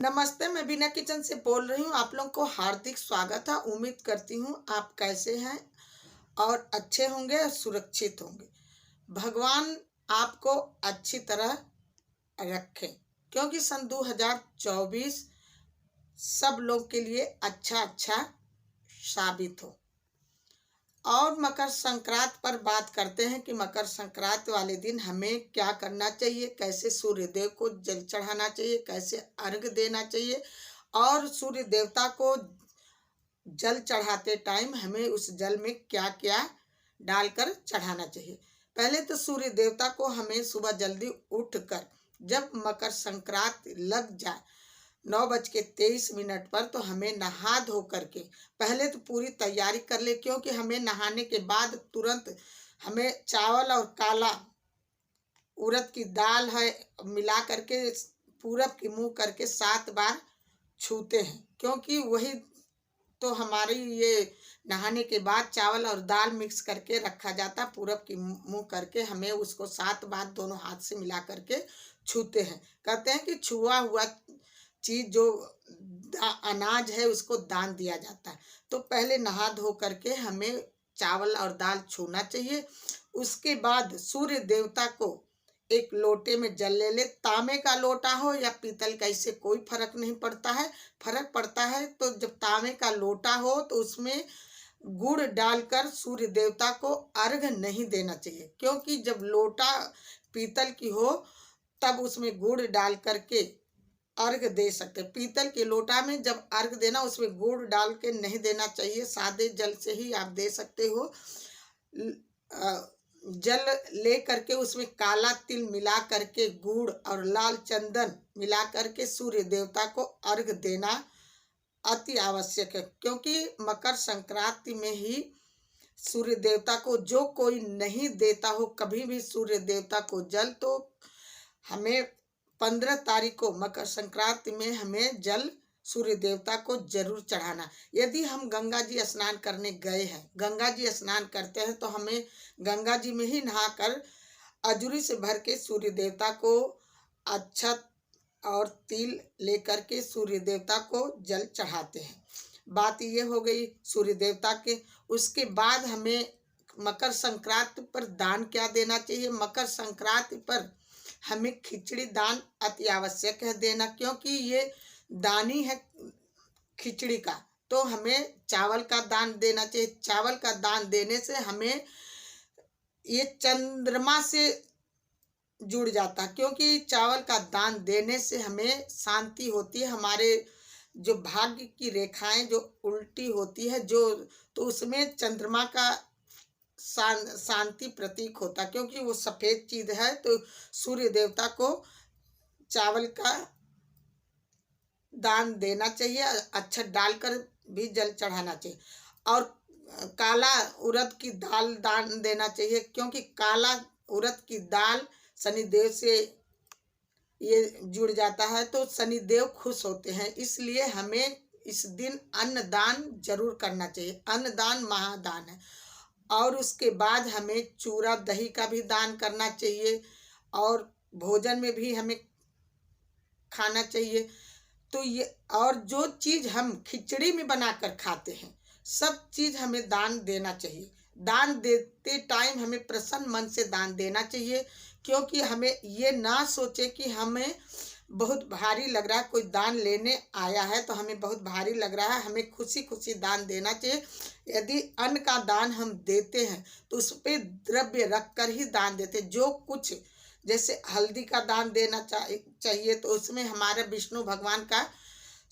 नमस्ते, मैं बीना किचन से बोल रही हूँ। आप लोग को हार्दिक स्वागत है। उम्मीद करती हूँ आप कैसे हैं और अच्छे होंगे और सुरक्षित होंगे। भगवान आपको अच्छी तरह रखें, क्योंकि सन 2024 सब लोग के लिए अच्छा साबित हो। और मकर संक्रांति पर बात करते हैं कि मकर संक्रांति वाले दिन हमें क्या करना चाहिए, कैसे सूर्य देव को जल चढ़ाना चाहिए, कैसे अर्घ देना चाहिए और सूर्य देवता को जल चढ़ाते टाइम हमें उस जल में क्या क्या डालकर चढ़ाना चाहिए। पहले तो सूर्य देवता को हमें सुबह जल्दी उठकर जब मकर संक्रांति लग जाए 9:23 पर तो हमें नहा धो करके पहले तो पूरी तैयारी कर ले, क्योंकि हमें नहाने के बाद तुरंत हमें चावल और काला उड़द की दाल है मिला करके पूरब की मुंह करके 7 बार छूते हैं, क्योंकि वही तो हमारी ये नहाने के बाद चावल और दाल मिक्स करके रखा जाता। पूरब की मुंह करके हमें उसको 7 बार दोनों हाथ से मिला करके छूते हैं। कहते हैं कि छुआ हुआ चीज जो अनाज है उसको दान दिया जाता है। तो पहले नहा धो करके हमें चावल और दाल छूना चाहिए। उसके बाद सूर्य देवता को एक लोटे में जल ले ले, तांबे का लोटा हो या पीतल का, इससे कोई फर्क नहीं पड़ता है। फर्क पड़ता है तो जब तांबे का लोटा हो तो उसमें गुड़ डालकर सूर्य देवता को अर्घ नहीं देना चाहिए, क्योंकि जब लोटा पीतल की हो तब उसमें गुड़ डाल करके अर्घ दे सकते। पीतल के लोटा में जब अर्घ देना उसमें गुड़ डाल के नहीं देना चाहिए, सादे जल से ही आप दे सकते हो। जल ले करके उसमें काला तिल मिला करके गुड़ और लाल चंदन मिला करके सूर्य देवता को अर्घ देना अति आवश्यक है, क्योंकि मकर संक्रांति में ही सूर्य देवता को जो कोई नहीं देता हो कभी भी सूर्य देवता को जल, तो हमें 15 तारीख को मकर संक्रांति में हमें जल सूर्य देवता को जरूर चढ़ाना। यदि हम गंगा जी स्नान करने गए हैं, गंगा जी स्नान करते हैं, तो हमें गंगा जी में ही नहाकर अजूरी से भर के सूर्य देवता को अक्षत और तिल लेकर के सूर्य देवता को जल चढ़ाते हैं। बात ये हो गई सूर्य देवता के। उसके बाद हमें मकर संक्रांति पर दान क्या देना चाहिए। मकर संक्रांति पर हमें खिचड़ी दान अति आवश्यक है देना, क्योंकि ये दानी है खिचड़ी का, तो हमें चावल का दान देना चाहिए। चावल का दान देने से हमें ये चंद्रमा से जुड़ जाता, क्योंकि चावल का दान देने से हमें शांति होती है। हमारे जो भाग्य की रेखाएं जो उल्टी होती है जो, तो उसमें चंद्रमा का शांति प्रतीक होता, क्योंकि वो सफेद चीज है। तो सूर्य देवता को चावल का दान देना चाहिए, अक्षत डालकर भी जल चढ़ाना चाहिए। और काला उड़द की दाल दान देना चाहिए, क्योंकि काला उड़द की दाल शनिदेव से ये जुड़ जाता है, तो शनिदेव खुश होते हैं। इसलिए हमें इस दिन अन्न दान जरूर करना चाहिए। अन्न दान महादान है। और उसके बाद हमें चूरा दही का भी दान करना चाहिए और भोजन में भी हमें खाना चाहिए। तो ये और जो चीज हम खिचड़ी में बनाकर खाते हैं सब चीज हमें दान देना चाहिए। दान देते टाइम हमें प्रसन्न मन से दान देना चाहिए, क्योंकि हमें ये ना सोचे कि हमें बहुत भारी लग रहा है, कोई दान लेने आया है तो हमें बहुत भारी लग रहा है। हमें खुशी खुशी दान देना चाहिए। यदि अन्न का दान हम देते हैं तो उस पर द्रव्य रख कर ही दान देते। जो कुछ जैसे हल्दी का दान देना चाहिए तो उसमें हमारे विष्णु भगवान का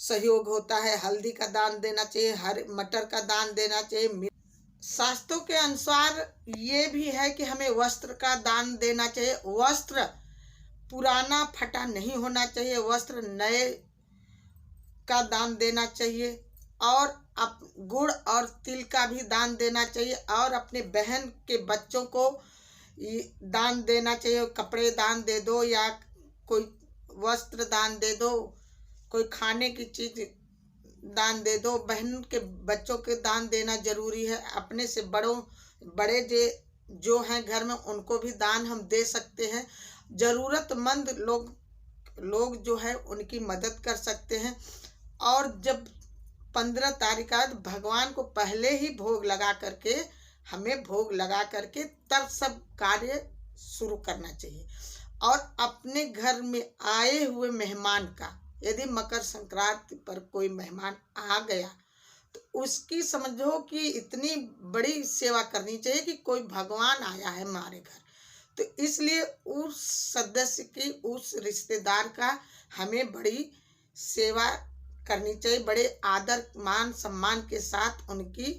सहयोग होता है। हल्दी का दान देना चाहिए, हर मटर का दान देना चाहिए। शास्त्रों के अनुसार ये भी है कि हमें वस्त्र का दान देना चाहिए। वस्त्र पुराना फटा नहीं होना चाहिए, वस्त्र नए का दान देना चाहिए। और गुड़ और तिल का भी दान देना चाहिए। और अपने बहन के बच्चों को दान देना चाहिए। कपड़े दान दे दो या कोई वस्त्र दान दे दो, कोई खाने की चीज दान दे दो। बहन के बच्चों के दान देना जरूरी है। अपने से बड़े जो हैं घर में उनको भी दान हम दे सकते हैं। जरूरतमंद लोग लोग जो है उनकी मदद कर सकते हैं। और जब 15 तारीख आज भगवान को पहले ही भोग लगा करके, हमें भोग लगा करके तब सब कार्य शुरू करना चाहिए। और अपने घर में आए हुए मेहमान का, यदि मकर संक्रांति पर कोई मेहमान आ गया तो उसकी समझो कि इतनी बड़ी सेवा करनी चाहिए कि कोई भगवान आया है हमारे घर। तो इसलिए उस सदस्य की, उस रिश्तेदार का हमें बड़ी सेवा करनी चाहिए, बड़े आदर मान सम्मान के साथ उनकी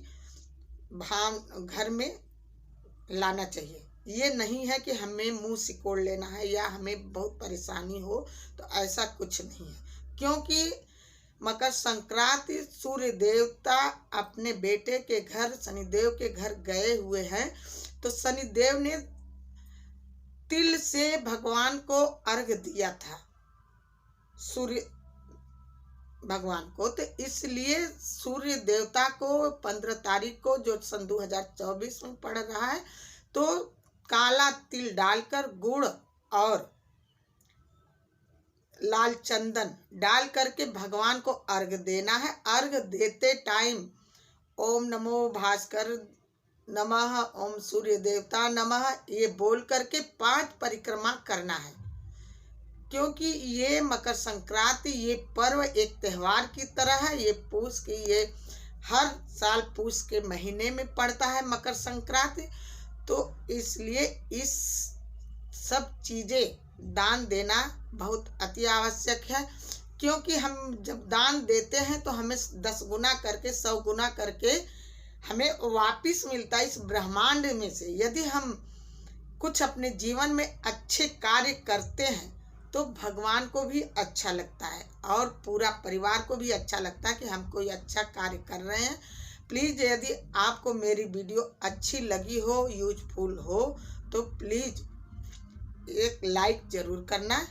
घर में लाना चाहिए। ये नहीं है कि हमें मुंह सिकोड़ लेना है या हमें बहुत परेशानी हो, तो ऐसा कुछ नहीं है। क्योंकि मकर संक्रांति सूर्य देवता अपने बेटे के घर, शनिदेव के घर गए हुए हैं, तो शनिदेव ने तिल से भगवान को अर्घ दिया था सूर्य भगवान को। तो इसलिए सूर्य देवता को 15 तारीख को, जो सन 2024 में पड़ रहा है, तो काला तिल डालकर गुड़ और लाल चंदन डाल करके भगवान को अर्घ देना है। अर्घ देते टाइम ओम नमो भास्कर नमः, ओम सूर्य देवता नमः, ये बोल करके 5 परिक्रमा करना है। क्योंकि ये मकर संक्रांति, ये पर्व एक त्योहार की तरह है। ये पूस की, ये हर साल पूस के महीने में पड़ता है मकर संक्रांति। तो इसलिए इस सब चीज़ें दान देना बहुत अति आवश्यक है। क्योंकि हम जब दान देते हैं तो हमें 10 गुना करके, 100 गुना करके हमें वापिस मिलता है इस ब्रह्मांड में से। यदि हम कुछ अपने जीवन में अच्छे कार्य करते हैं तो भगवान को भी अच्छा लगता है और पूरा परिवार को भी अच्छा लगता है कि हम कोई अच्छा कार्य कर रहे हैं। प्लीज़ यदि आपको मेरी वीडियो अच्छी लगी हो, यूजफुल हो, तो प्लीज़ एक लाइक ज़रूर करना।